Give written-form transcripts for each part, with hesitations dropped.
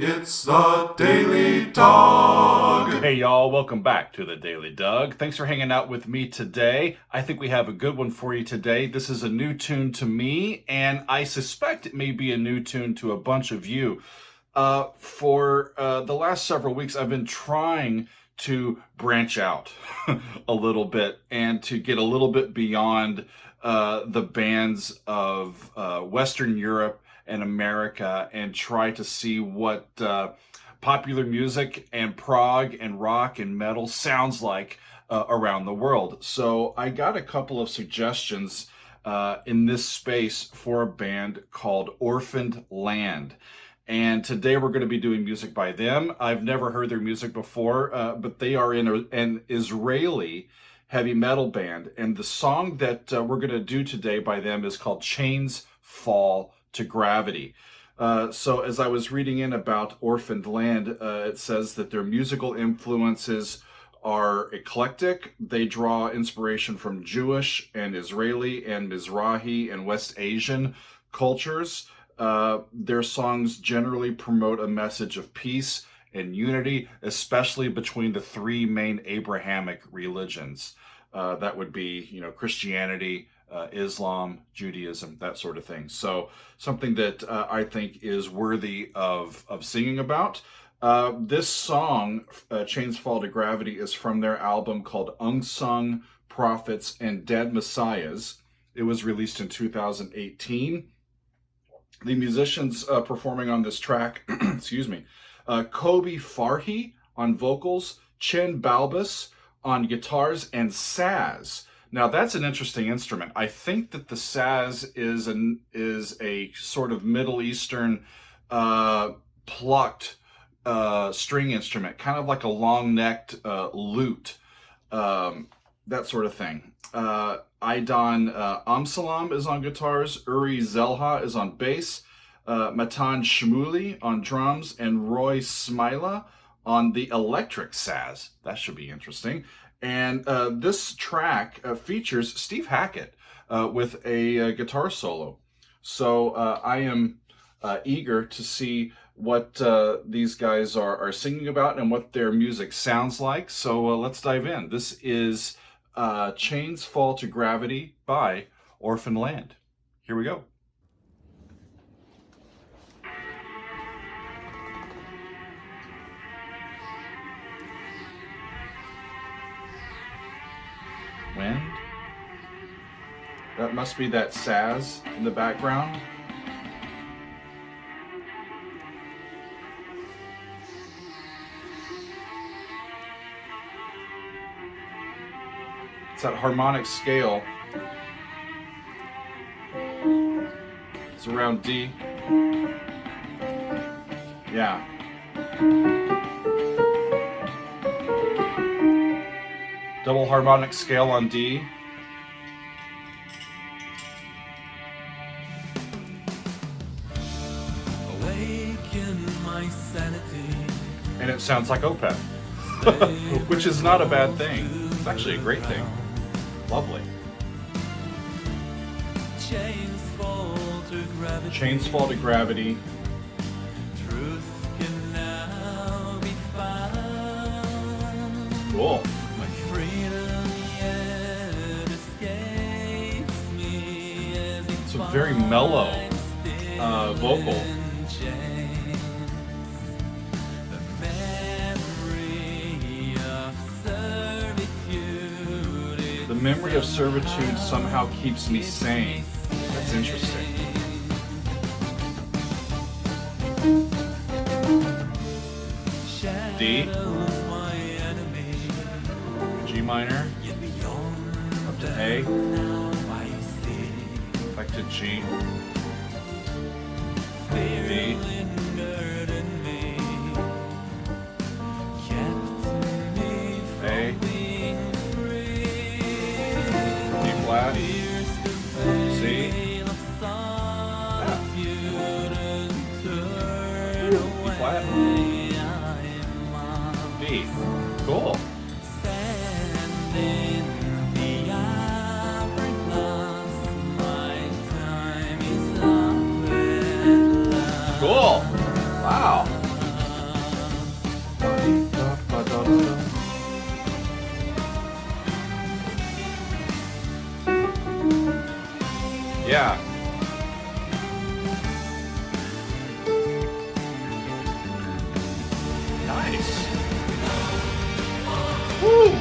It's the Daily Dog. Hey y'all, welcome back to the Daily Doug. Thanks for hanging out with me today. I think we have a good one for you today. This is a new tune to me, and I suspect it may be a new tune to a bunch of you. For the last several weeks, I've been trying to branch out a little bit and to get a little bit beyond the bands of Western Europe and America and try to see what popular music and prog and rock and metal sounds like around the world. So I got a couple of suggestions in this space for a band called Orphaned Land. And today we're going to be doing music by them. I've never heard their music before, but they are in an Israeli heavy metal band. And the song that we're going to do today by them is called Chains Fall to Gravity. So as I was reading in about Orphaned Land, it says that their musical influences are eclectic. They draw inspiration from Jewish and Israeli and Mizrahi and West Asian cultures. Their songs generally promote a message of peace and unity, especially between the three main Abrahamic religions. That would be, Christianity, Islam, Judaism, that sort of thing. So something that I think is worthy of singing about. This song, Chains Fall to Gravity, is from their album called Unsung Prophets and Dead Messiahs. It was released in 2018. The musicians performing on this track, excuse me, Kobe Farhi on vocals, Chen Balbus on guitars, and saz. Now that's an interesting instrument. I think that the saz is a sort of Middle Eastern plucked string instrument, kind of like a long-necked lute, that sort of thing. Aidan Amsalam is on guitars, Uri Zelha is on bass, Matan Shmuli on drums, and Roy Smila on the electric saz. That should be interesting. And this track features Steve Hackett with a guitar solo. So I am eager to see what these guys are singing about and what their music sounds like. So let's dive in. This is Chains Fall to Gravity by Orphaned Land. Here we go. Wind. That must be that saz in the background. It's that harmonic scale. It's around D. Yeah. Double harmonic scale on D. And it sounds like Opeth, which is not a bad thing. It's actually a great thing. Lovely. Chains fall to gravity. Truth can now be found. Cool. It's a very mellow vocal. The memory of servitude somehow keeps me sane. That's interesting. D, G minor, up to A, back to G, D, A, D flat, C, F, D flat, D. Cool. Cool. Wow. Yeah. Nice. Woo!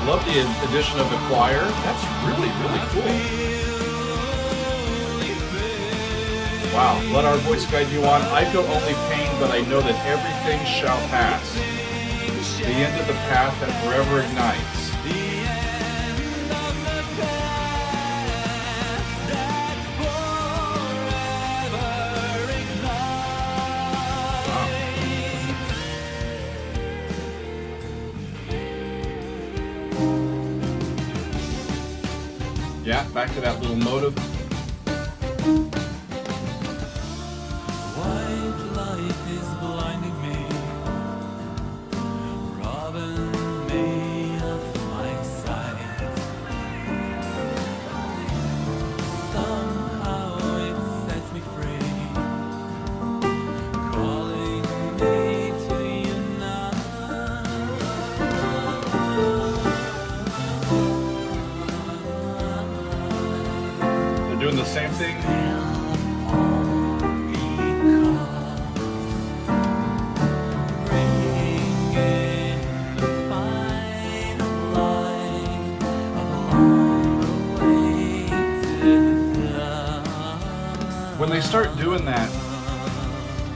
Love the addition of the choir. That's really, really cool. Wow, let our voice guide you on. I feel only pain, but I know that everything shall pass. The end of the path that forever ignites. Yeah, back to that little motive. White light is blinding me, robbing me of my sight. Somehow it sets me free, calling me to unite. They're doing the same thing.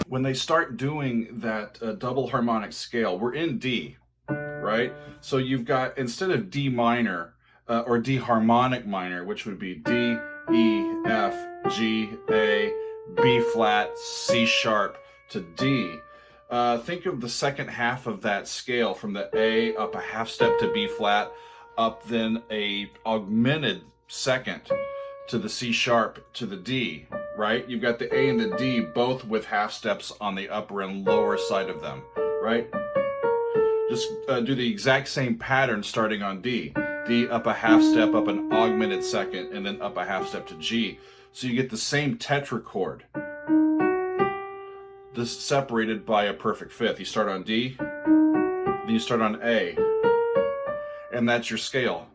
When they start doing that double harmonic scale, we're in D, right? So you've got, instead of D minor or D harmonic minor, which would be D, E, F, G, A, B flat, C sharp to D. Think of the second half of that scale, from the A up a half step to B flat, up then a augmented second to the C sharp to the D, right? You've got the A and the D both with half steps on the upper and lower side of them, right? Just do the exact same pattern starting on D. D up a half step, up an augmented second, and then up a half step to G. So you get the same tetrachord. This is separated by a perfect fifth. You start on D, then you start on A, and that's your scale.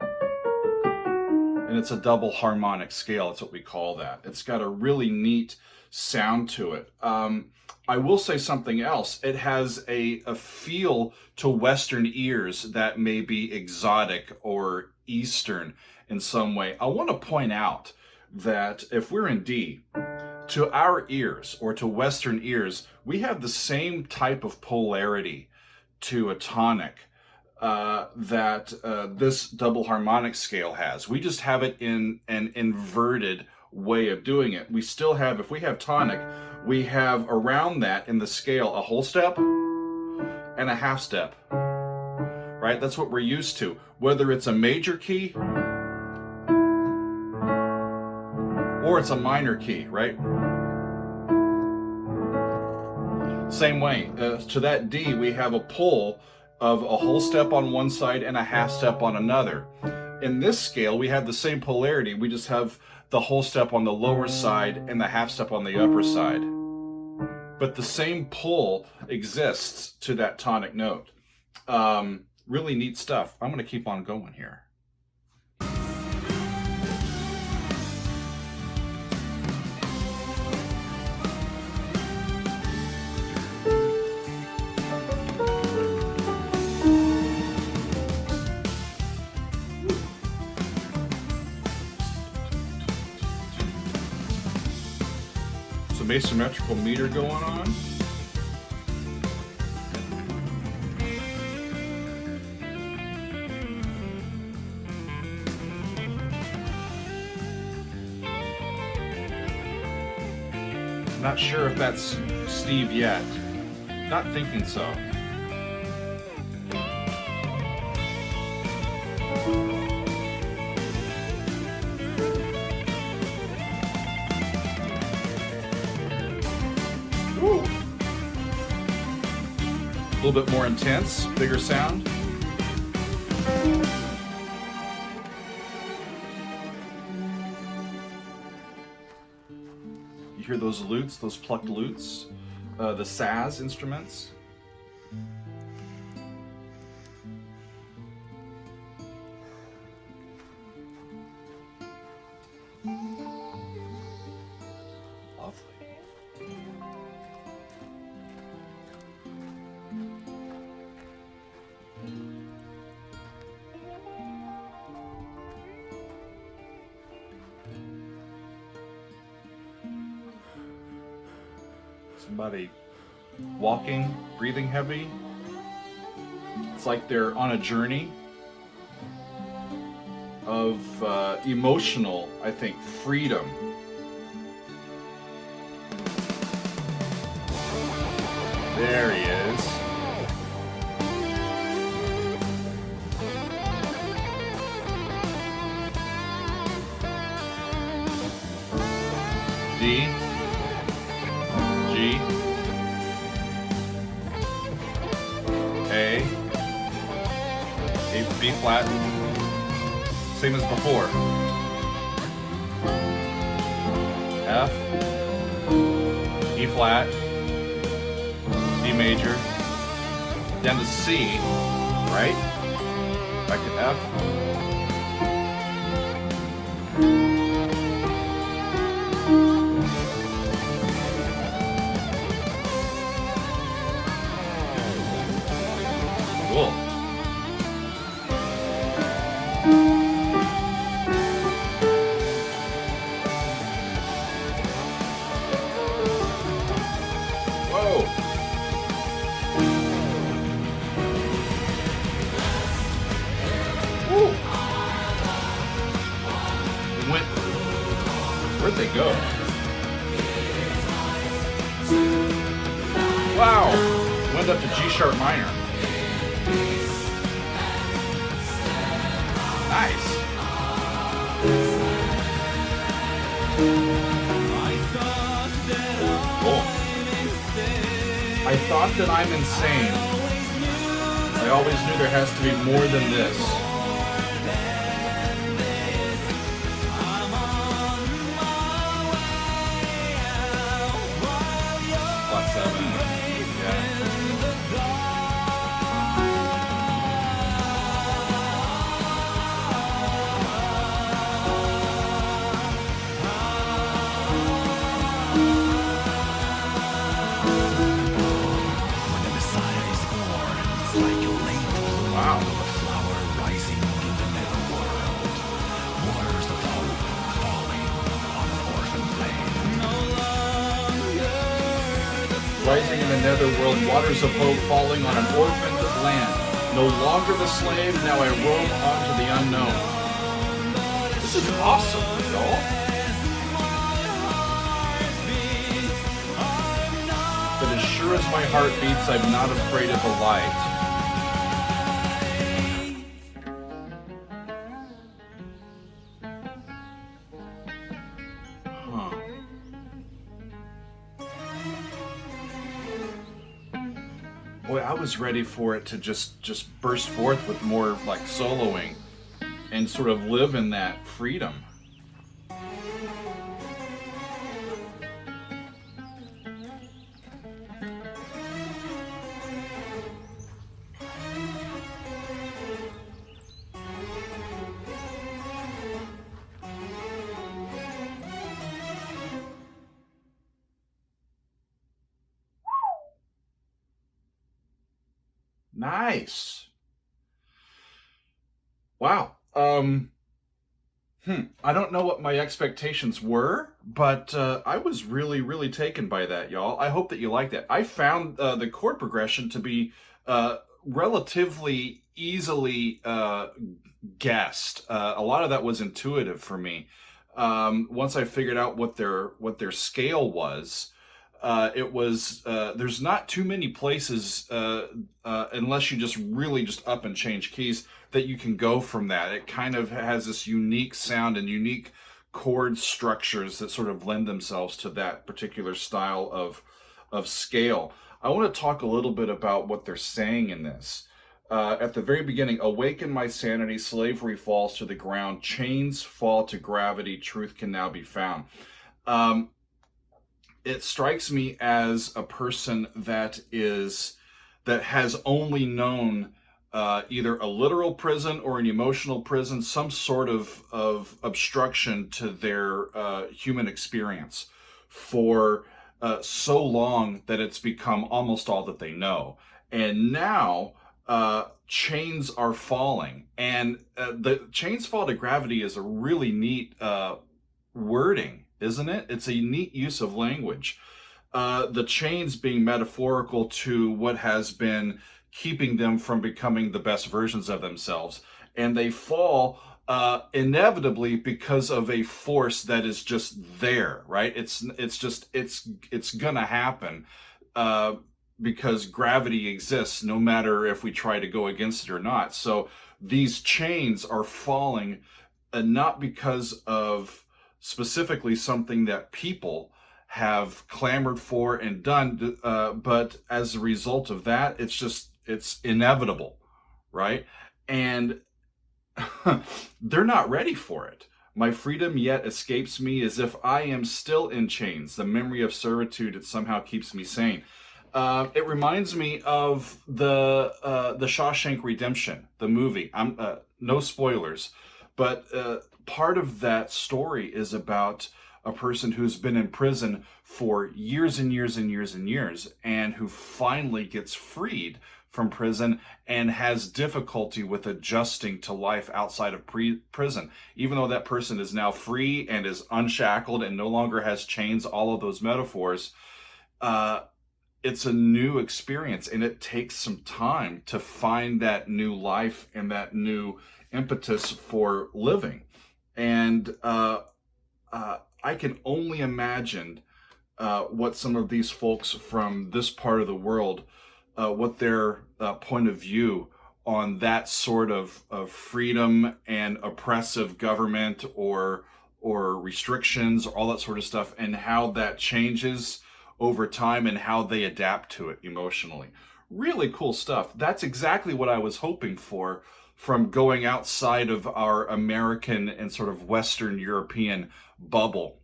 And it's a double harmonic scale. That's what we call that. It's got a really neat sound to it. I will say something else. It has a feel to Western ears that may be exotic or Eastern in some way. I want to point out that if we're in D, to our ears or to Western ears, we have the same type of polarity to a tonic that this double harmonic scale has. We just have it in an inverted way of doing it. We still have, if we have tonic, we have around that in the scale a whole step and a half step, right? That's what we're used to. Whether it's a major key or it's a minor key, right? Same way, to that D, we have a pull of a whole step on one side and a half step on another. In this scale, we have the same polarity. We just have the whole step on the lower side and the half step on the upper side. But the same pull exists to that tonic note. Really neat stuff. I'm going to keep on going here. Some asymmetrical meter going on. Not sure if that's Steve yet. Not thinking so. Ooh. A little bit more intense, bigger sound. hear those lutes, those plucked lutes, the saz instruments. Lovely. Somebody walking, breathing heavy. It's like they're on a journey of emotional, I think, freedom. There he is. D, G, A, B flat, same as before. F, E flat, D major, down to C, right? Back to F. Cool. Whoa. Woo. It went. Where'd they go? Wow. Went up to G sharp minor. Nice. Cool. I thought that I'm insane. I always knew there has to be more than this. Flat 7. Yeah. Wow. Rising in the netherworld, waters of hope falling on an orphaned land. No longer the slave, now I roam onto the unknown. This is awesome, y'all. But as sure as my heart beats, I'm not afraid of the light. Boy, I was ready for it to just burst forth with more like soloing and sort of live in that freedom. Nice. Wow. I don't know what my expectations were, but I was really, really taken by that, y'all. I hope that you like that. I found the chord progression to be relatively easily guessed. A lot of that was intuitive for me. Once I figured out what their scale was. It was there's not too many places unless you just really just up and change keys that you can go from that. It kind of has this unique sound and unique chord structures that sort of lend themselves to that particular style of scale. I want to talk a little bit about what they're saying in this. At the very beginning, awaken my sanity, slavery falls to the ground, chains fall to gravity, truth can now be found. it strikes me as a person that has only known either a literal prison or an emotional prison, some sort of obstruction to their human experience for so long that it's become almost all that they know. And now chains are falling, and the chains fall to gravity is a really neat wording, isn't it? It's a neat use of language. The chains being metaphorical to what has been keeping them from becoming the best versions of themselves. And they fall inevitably because of a force that is just there, right? It's gonna happen because gravity exists no matter if we try to go against it or not. So these chains are falling not because of specifically something that people have clamored for and done, but as a result of that, it's inevitable, right? And they're not ready for it. My freedom yet escapes me as if I am still in chains. The memory of servitude, it somehow keeps me sane. It reminds me of the Shawshank Redemption, the movie. I'm no spoilers, but part of that story is about a person who's been in prison for years and years and years and years, and who finally gets freed from prison and has difficulty with adjusting to life outside of prison. Even though that person is now free and is unshackled and no longer has chains, all of those metaphors, it's a new experience, and it takes some time to find that new life and that new impetus for living. And I can only imagine what some of these folks from this part of the world, what their point of view on that sort of freedom and oppressive government or restrictions, or all that sort of stuff, and how that changes over time and how they adapt to it emotionally. Really cool stuff. That's exactly what I was hoping for from going outside of our American and sort of Western European bubble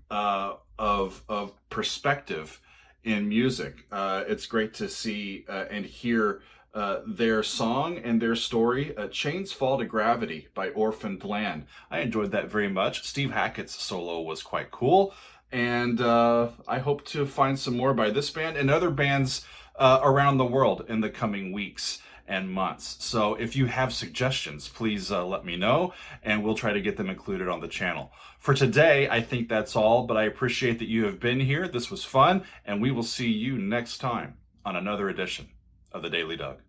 of perspective in music. It's great to see and hear their song and their story, Chains Fall to Gravity by Orphaned Land. I enjoyed that very much. Steve Hackett's solo was quite cool, and I hope to find some more by this band and other bands around the world in the coming weeks and months. So if you have suggestions, please let me know, and we'll try to get them included on the channel. For today, I think that's all, but I appreciate that you have been here. This was fun, and we will see you next time on another edition of The Daily Doug.